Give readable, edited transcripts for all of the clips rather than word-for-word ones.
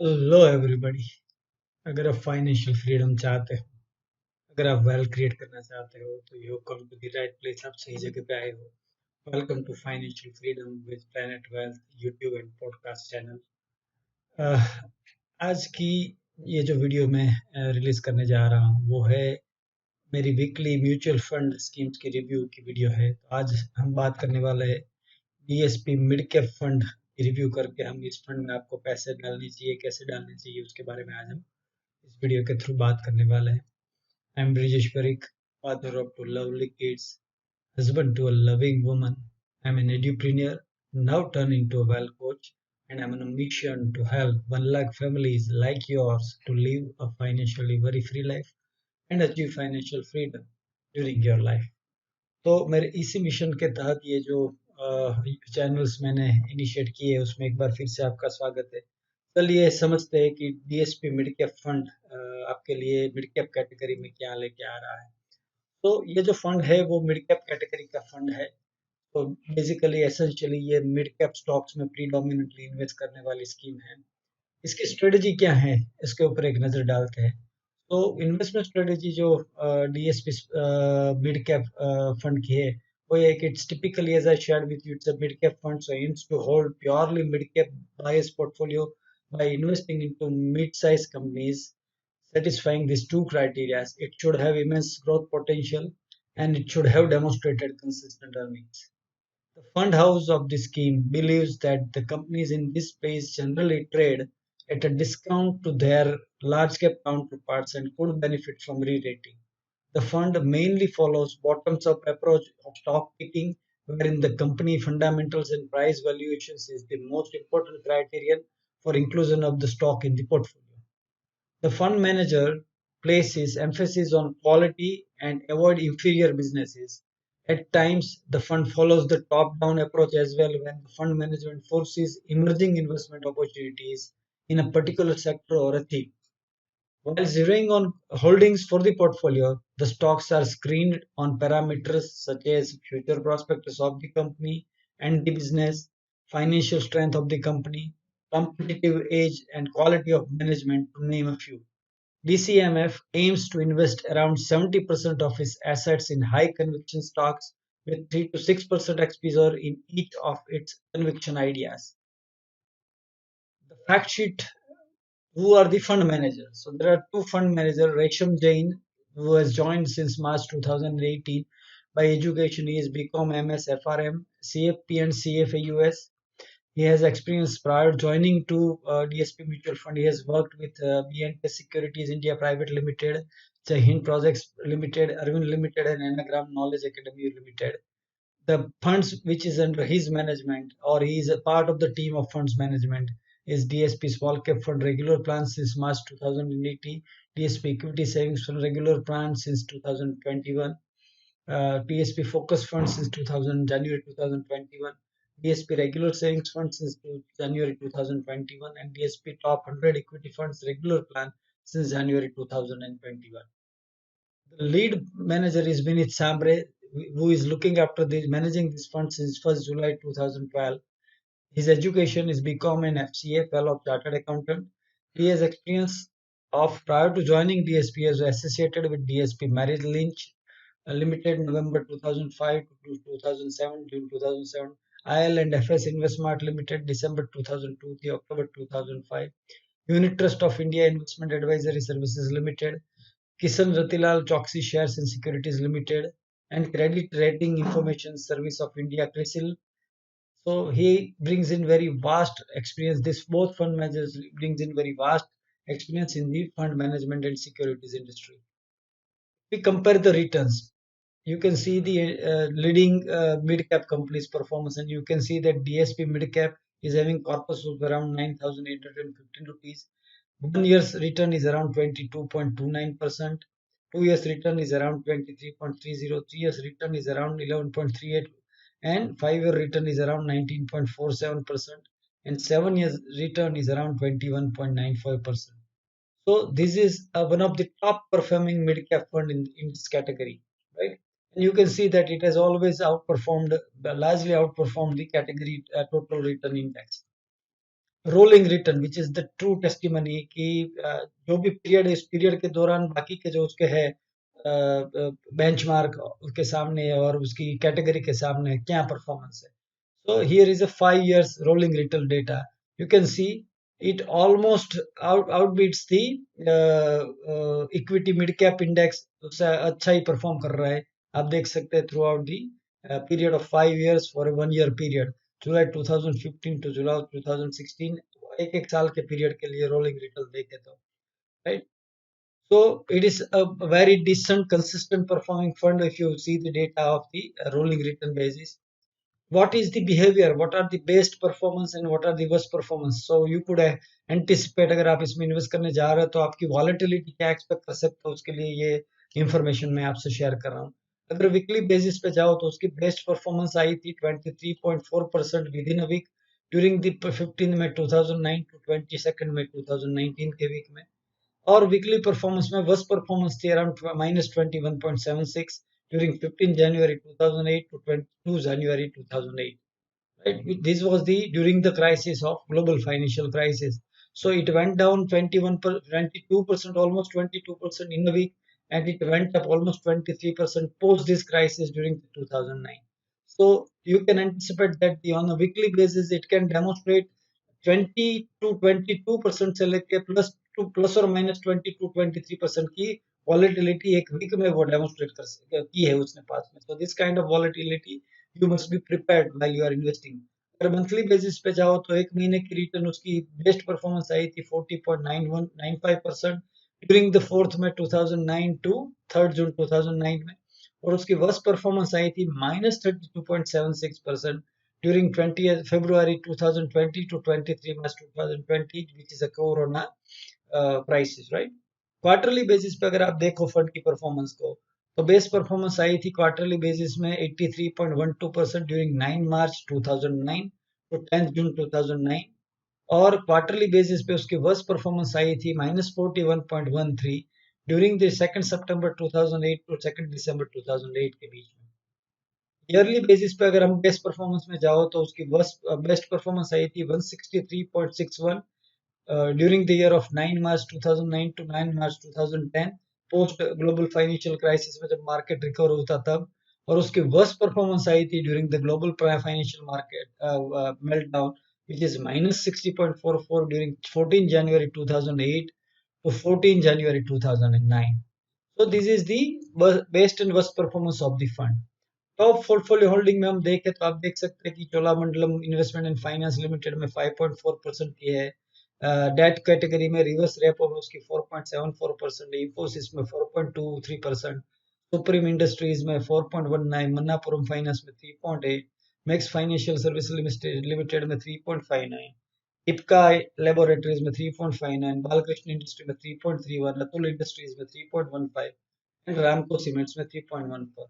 Hello everybody. अगर आप financial freedom चाहते हो, अगर आप वेल्थ क्रिएट करना चाहते हो, तो you come to the right place. आप सही जगह पे आए हो। Welcome to financial freedom with Planet Wealth YouTube and podcast channel. आज की ये जो वीडियो मैं रिलीज करने जा रहा हूँ वो है मेरी वीकली म्यूचुअल फंड स्कीम्स की रिव्यू की वीडियो है। तो आज हम बात करने वाले हैं डीएसपी मिड कैप फंड की रिव्यू करके हम इस फंड में आपको पैसे डालने चाहिए, कैसे डालने चाहिए, उसके बारे में आज हम इस वीडियो के थ्रू बात करने वाले हैं। I am Brijesh, father of two lovely kids, husband to a loving woman. I'm an entrepreneur, now turned into a wealth coach, and I'm on a mission to help 1 lakh families like yours to live a financially very free life and achieve financial freedom during your life. तो मेरे इसी mission के तहत ये जो channels मैंने initiate किए उसमें एक बार फिर से आपका स्वागत है। चलिए समझते हैं कि डीएसपी मिड कैप फंड आपके लिए मिड कैप कैटेगरी में क्या लेके आ रहा है। तो ये जो फंड है वो मिड कैप कैटेगरी का फंड है। तो बेसिकली एसेंशियली ये मिड कैप स्टॉक्स में प्रीडोमिनेटली इन्वेस्ट करने वाली स्कीम है। इसकी स्ट्रेटजी क्या है, इसके ऊपर एक नज़र डालते हैं। तो इन्वेस्टमेंट स्ट्रेटजी जो डीएसपी मिड कैप फंड की है वो ये कि it's typically as I shared with you, it's a mid cap fund, so aims to hold purely mid cap bias portfolio by investing into mid-sized companies satisfying these two criteria. It should have immense growth potential and it should have demonstrated consistent earnings. The fund house of the scheme believes that the companies in this space generally trade at a discount to their large cap counterparts and could benefit from re-rating. The fund mainly follows bottoms-up approach of stock picking, wherein the company fundamentals and price valuations is the most important criterion for inclusion of the stock in the portfolio. The fund manager places emphasis on quality and avoid inferior businesses. At times, the fund follows the top-down approach as well when the fund management foresees emerging investment opportunities in a particular sector or a theme. While zeroing on holdings for the portfolio, the stocks are screened on parameters such as future prospects of the company and the business, financial strength of the company, competitive edge, and quality of management, to name a few. DCMF aims to invest around 70% of its assets in high conviction stocks with 3 to 6% exposure in each of its conviction ideas. The fact sheet: who are the fund managers? So there are two fund managers, Resham Jain, who has joined since March 2018. By education, he is BCom, MS, FRM, CFP and CFA US. He has experience prior joining to DSP Mutual Fund. He has worked with BNK Securities India Private Limited, Jai Hind Projects Limited, Arvind Limited, and Anagram Knowledge Academy Limited. The funds which is under his management, or he is a part of the team of funds management, is DSP Small Cap Fund Regular Plan since March 2018, DSP Equity Savings Fund Regular Plan since 2021, DSP Focus Fund since January 2021, DSP Regular Savings Fund since January 2021, and DSP Top 100 Equity Funds Regular Plan since January 2021. The lead manager is Vinit Sambre, who is looking after managing this fund since 1st July 2012. His education is BCom and FCA, Fellow of Chartered Accountant. He has experience of prior to joining DSP as associated with DSP Merrill Lynch Limited, November 2005 to 2007, June 2007. IL and FS Investmart Limited, December 2002 to October 2005. Unit Trust of India Investment Advisory Services Limited, Kisan Ratilal Choksi Shares and Securities Limited, and Credit Rating Information Service of India, CRISIL. So he brings in very vast experience. This both fund managers brings in very vast experience in the fund management and securities industry. We compare the returns. You can see the leading mid cap companies' performance, and you can see that DSP mid cap is having corpus of around 9,815 rupees. 1 year's return is around 22.29%. 2 years return is around 23.30. 3 years return is around 11.38, and 5 year return is around 19.47%, and 7 years return is around 21.95%. So this is one of the top performing mid cap fund in this category, right? And you can see that it has always outperformed, largely outperformed the category total return index. Rolling return which is the true testimony कि जो भी period है इस period के दौरान बाकी के जो उसके है बेंचमार्क उसके सामने और उसकी कैटेगरी के सामने क्या परफॉर्मेंस है. So here is a 5 years rolling retail data. You can see it almost outbeats the equity mid cap index. उससे अच्छा ही परफॉर्म कर रहा है. आप देख सकते हैं throughout the period of 5 years for a 1 year period. July 2015 to July 2016 एक एक साल के पीरियड के लिए रोलिंग रिटर्न देखे तो right. So it is a very decent consistent performing fund if you see the data of the rolling return basis. What is the behavior, what are the best performance and what are the worst performance. So you could anticipate अगर आप इसमें invest करने जा रहे हो तो आपकी volatility क्या एक्सपेक्ट कर सकते हो, उसके लिए ये इंफॉर्मेशन मैं आपसे शेयर कर रहा हूँ. अगर वीकली बेसिस पे जाओ तो उसकी बेस्ट परफॉर्मेंस आई थी 23.4% within a week during the 15 में 2009 टू 22 में 2019 के वीक में. और वीकली परफॉर्मेंस में वर्स्ट परफॉर्मेंस थी around -21.76 during 15 January 2008 to 22 January 2008. Right? This was the during the crisis of global financial crisis. So it went down 22%, almost 22% in a week, and it went up almost 23% post this crisis during 2009. So you can anticipate that on a weekly basis it can demonstrate 20 to 22% से लेके plus और minus 20 to 23% की volatility एक week में वो demonstrate की है उसने पास में. So this kind of volatility you must be prepared while you are investing. अगर मंथली बेसिस पे जाओ तो एक महीने की रिटर्न उसकी बेस्ट परफॉर्मेंस आई थी 40.95% ड्यूरिंग द फोर्थ में 2009 टू 3 जून 2009 में. और उसकी वर्स्ट परफॉर्मेंस आई थी -32.76% during 20th February 2020 to 23 March 2020, which is a corona crisis, right? Quarterly basis पे अगर आप देखो फंड की परफॉर्मेंस को तो बेस्ट परफॉर्मेंस आई थी क्वार्टरली बेसिस में 83.12% ड्यूरिंग 9 मार्च 2009 टू 10 जून 2009. और क्वार्टरली बेसिस पे उसकी वर्स्ट परफॉर्मेंस आई थी -41.13 ड्यूरिंग द 2 सितंबर 2008 टू 2 दिसंबर 2008 के बीच में. ईयरली बेसिस पे अगर हम बेस्ट परफॉर्मेंस में जाओ तो उसकी बेस्ट परफॉर्मेंस आई थी 163.61 during the year of 9 March 2009 to 9 March 2010 post global financial crisis में जब मार्केट रिकवर होता तब. और उसकी वर्स्ट परफॉर्मेंस आई थी during the global financial market meltdown which is -60.44 during 14 January 2008 to 14 January 2009. So this is the best and worst performance of the fund. Top portfolio holding में हम देखें तो आप देख सकते हैं कि Cholamandalam investment and finance limited में 5.4% की है. डेट कैटेगरी में रिवर्स रेपो में उसकी 4.74%, इंफोसिस में 4.23%, सुप्रीम इंडस्ट्रीज में 4.19, मन्नापुरम फाइनेंस में 3.8, मैक्स फाइनेंशियल सर्विस लिमिटेड में 3.59, इप्का लेबोरेटरीज में 3.59, बालकृष्ण इंडस्ट्री में 3.31, अतुल इंडस्ट्रीज में 3.15 एंड रामको सीमेंट्स में 3.14.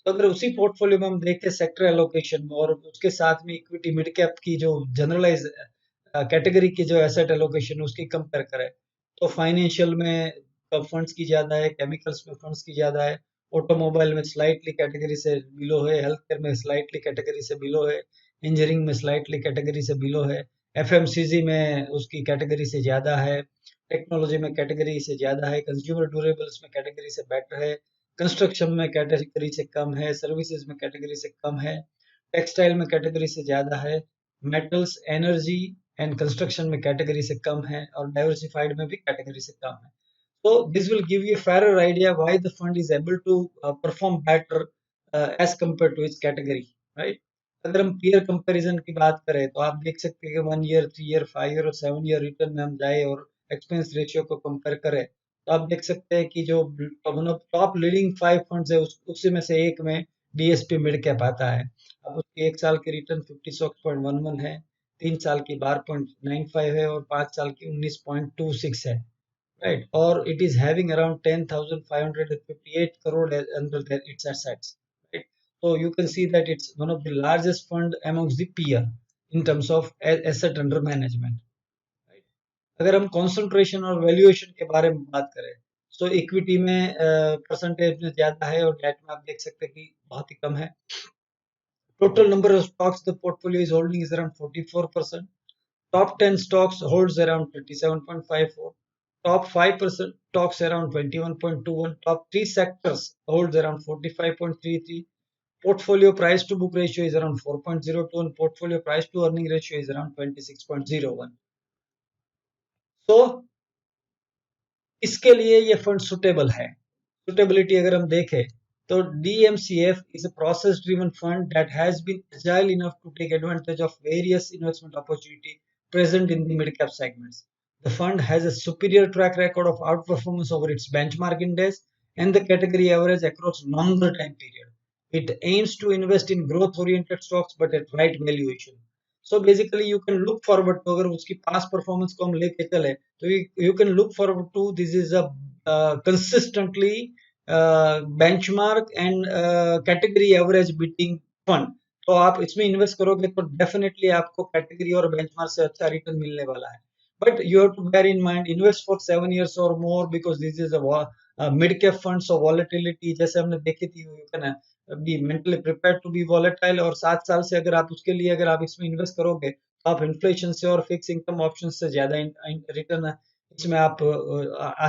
तो अगर उसी पोर्टफोलियो में हम देखें सेक्टर एलोकेशन और उसके साथ में इक्विटी मिड कैप की जो जनरलाइज कैटेगरी की जो एसेट एलोकेशन उसकी कंपेयर करें तो फाइनेंशियल में फंड्स की ज्यादा है, केमिकल्स में फंड्स की ज्यादा है, ऑटोमोबाइल में स्लाइटली कैटेगरी से बिलो है, हेल्थ केयर में स्लाइटली कैटेगरी से बिलो है, इंजीनियरिंग में स्लाइटली कैटेगरी से बिलो है, एफएमसीजी में उसकी कैटेगरी से ज्यादा है, टेक्नोलॉजी में कैटेगरी से ज्यादा है, कंज्यूमर ड्यूरेबल्स में कैटेगरी से बेटर है, कंस्ट्रक्शन में कैटेगरी से कम है, सर्विसेज में कैटेगरी से कम है, टेक्सटाइल में कैटेगरी से ज्यादा है, मेटल्स एनर्जी एंड कंस्ट्रक्शन में कैटेगरी से कम है और डाइवर्सिफाइड में भी कैटेगरी से कम है. So this will give you a fairer idea why the fund is able to perform better as compared to its category, right? अगर हम पीयर कंपैरिजन की बात करें तो आप देख सकते हैं कि 1 ईयर, 3 ईयर, 5 ईयर और 7 ईयर रिटर्न में हम जाए और एक्सपेंस रेशियो को कंपेयर करें तो आप देख सकते हैं कि जो टॉप लीडिंग 5 फंड्स है उसी में से एक में डीएसपी मिड कैप आता है. अब उसकी 1 साल की रिटर्न 56.11 है, 3 साल की 12.95 है और 5 साल की 19.26 है, right? Or it is having around 10,558 crore under its assets, right? So you can see that it's one of the largest fund amongst the peer in terms of asset under management, right? अगर हम concentration और valuation के बारे में बात करें तो equity में परसेंटेज में ज्यादा है और डेट में आप देख सकते हैं कि बहुत ही कम है. Total number of stocks the portfolio is holding is around 44%. Top 10 stocks holds around 37.54. Top 5% stocks around 21.21. Top 3 sectors holds around 45.33. Portfolio price to book ratio is around 4.02 and portfolio price to earning ratio is around 26.01. So इसके लिए ये fund suitable है. Suitability अगर हम देखें तो DMCF is a process driven fund that has been agile enough to take advantage of various investment opportunity present in the mid cap segments. The fund has a superior track record of outperformance over its benchmark index and the category average across longer time period. It aims to invest in growth oriented stocks but at right valuation. So basically you can look forward to अगर उसकी past performance को हम लेके चले तो you can look forward to this is a consistently benchmark and category average beating fund. तो आप इसमें इन्वेस्ट करोगे तो डेफिनेटली आपको कैटेगरी और बेंचमार्क से अच्छा रिटर्न मिलने वाला है. But you have to bear in mind invest for 7 years और more because this is a mid cap fund. So volatility जैसे हमने देखी थी you can be mentally prepared to be volatile. और 7 साल से अगर आप उसके लिए अगर आप इसमें इन्वेस्ट करोगे तो आप इन्फ्लेशन से और फिक्स इनकम ऑप्शन से ज्यादा रिटर्न इसमें आप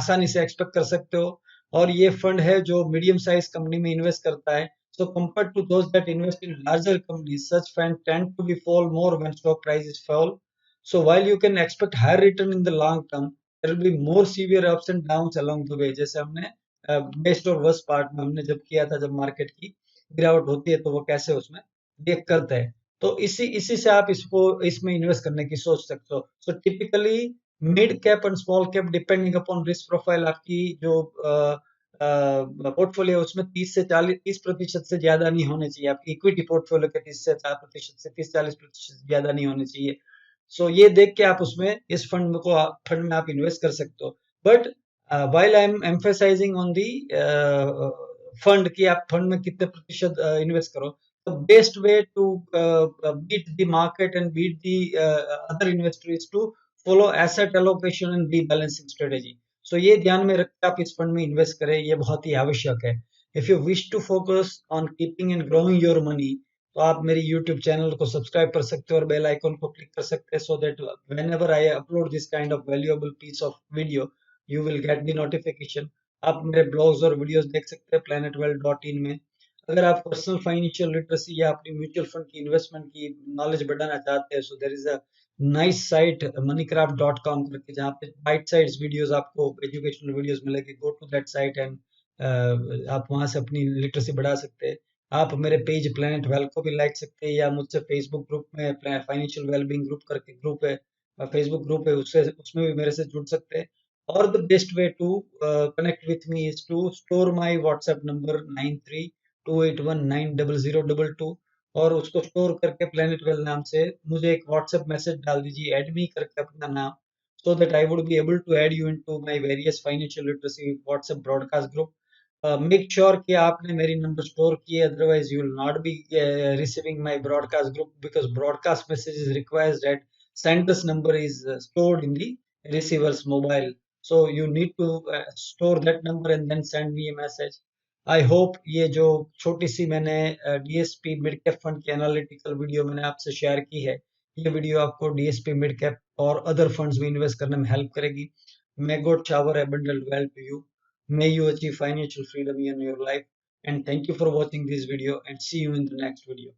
आसानी से एक्सपेक्ट कर सकते हो. और ये फंड है जो मीडियम साइज कंपनी में इन्वेस्ट करता है. So compared to those that invest in larger companies, such funds tend to be fall more when stock prices fall. So while you can expect higher return in the long term, there will be more severe ups and downs along the way. जैसे हमने best और worst part में हमने जब किया था, जब market की गिरावट होती है तो वो कैसे उसमें देख करते हैं. तो इसी से आप इसको इसमें इन्वेस्ट करने की सोच सकते हो. So typically mid cap and small cap depending upon risk profile आपकी जो पोर्टफोलियो उसमें 30% से ज्यादा नहीं होने चाहिए. आपकी इक्विटी पोर्टफोलियो के 30% से 30-40% ज्यादा नहीं होने चाहिए. सो ये देख के आप उसमें इस फंड में आप इन्वेस्ट कर सकते हो. But while I am emphasizing on the fund कि आप फंड में कितने प्रतिशत इन्वेस्ट करो, the best way to beat the market and beat the other investors is to follow asset allocation and rebalancing strategy. So ये ध्यान में रख के आप इस फंड में इन्वेस्ट करें, ये बहुत ही आवश्यक है. If you wish to focus on keeping and growing your money तो आप मेरी यूट्यूब चैनल को सब्सक्राइब कर सकते हो और बेल आइकन को क्लिक कर सकते हैं so that whenever I upload this kind of valuable piece of video you will get the notification. आप मेरे ब्लॉग्स और वीडियोस देख सकते हैं planetwealth.in में. अगर आप पर्सनल फाइनेंशियल लिटरेसी या अपनी म्यूचुअल फंड की इन्वेस्टमेंट की नॉलेज बढ़ाना चाहते हैं so there is a nice site moneycraft.com करके जहाँ पे बाइट साइज वीडियोस आपको एजुकेशनल वीडियोस मिलेगी. Go to that site and आप वहां से अपनी लिटरेसी बढ़ा सकते हैं. आप मेरे पेज प्लेनेट वेल को भी लाइक सकते हैं या मुझसे फेसबुक ग्रुप में फाइनेंशियल वेलबींग ग्रुप करके ग्रुप है, फेसबुक ग्रुप है, उससे उसमें भी मेरे से जुड़ सकते हैं. और the best way to connect with me is to store my WhatsApp number 9328190022 और उसको स्टोर करके प्लेनेट वेल नाम से मुझे एक व्हाट्सएप मैसेज डाल दीजिए, एड मी करके अपना नाम, so that I would be able to add you into my various financial literacy WhatsApp broadcast group. Make sure कि आपने मेरी नंबर स्टोर किए, otherwise you will not be receiving my broadcast group because broadcast message requires that sender's number is stored in the receiver's mobile. So you need to store that number and then send me a message. I hope ये जो छोटी सी मैंने DSP mid cap fund की analytical video मैंने आपसे share की है, ये वीडियो आपको DSP मिड कैप और अदर फंड्स में इन्वेस्ट करने में हेल्प करेगी. May God shower abundant wealth to you. May you achieve financial freedom in your life. And thank you for watching this video and see you in the next video.